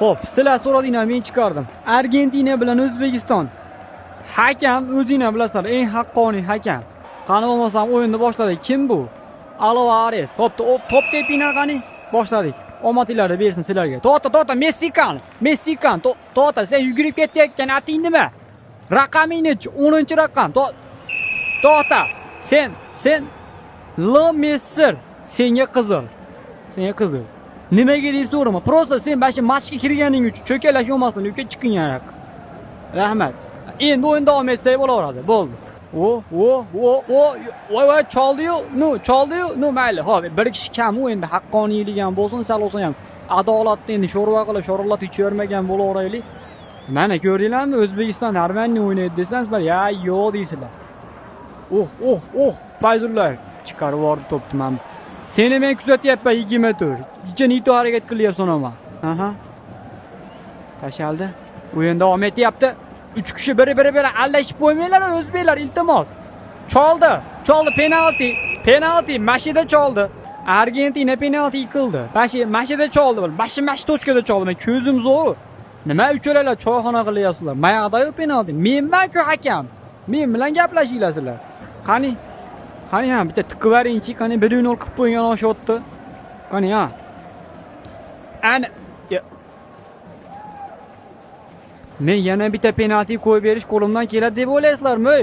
Xo'p, sizlar so'radinglar, men chiqardim. Argentina bilan O'zbekiston. Hakam o'zinglar bilasizlar, eng haqqoniy hakam. Qani bo'lmasam o'yinni boshladik. Kim bu? Alvarez. Xo'p, top tepinglar qani? Boshladik. Omadinglarni bersin sizlarga. To'xta, Meksikan. To'xta, sen yugurib ketayotgan ating nima? Raqaming nechi? 10-raqam. To'xta. Sen Messi. Senga qizil. Nimaga deb so'rama. Prosta sen bashi matchga kirganing uchun cho'kalash olmasin, yo'q chiqing yaroq. Rahmat. Endi o'yin davom etsa bo'laveradi. Bo'ldi. Voy, choldi-yu. No, mayli. Xo'p, bir kishi kam o'yinda haqqoniylik ham bo'lsin, sal olsa ham adolatni endi sho'rva qilib, sho'rlat ichavermagan bo'laveraylik. Mana ko'rdinglarmi? O'zbekiston Armaniya o'ynaydi desam, sizlar ya yo'q deysizlar. Fayzullayev chiqarib yubordi to'pni mana. Seni men kuzatyapman 2 metr. Ichin ito harakat qilyapsan ama. Tashaldi. O'yin davom etyapti. 3 kishi biri-biri aldashib qo'ymanglar, o'zbeklar, iltimos. Choldi penalti. Mashida choldi. Argentina penalti qildi. Mashida choldi. Bashi tochkada choldi. Men ko'zim zo'r. Nima uchalalar choyxona qilyapsizlar? Mayaqda-yu penalti. Menman-ku hakam. Men bilan gaplashinglar sizlar. Qani ham bitta tiqvaringchi, qani 1-0 qilib qo'ygan o'shatdi. Qani ha. Ana men yana bitta penalti qo'yib berish qo'limdan keladi deb o'ylaysizlarmi?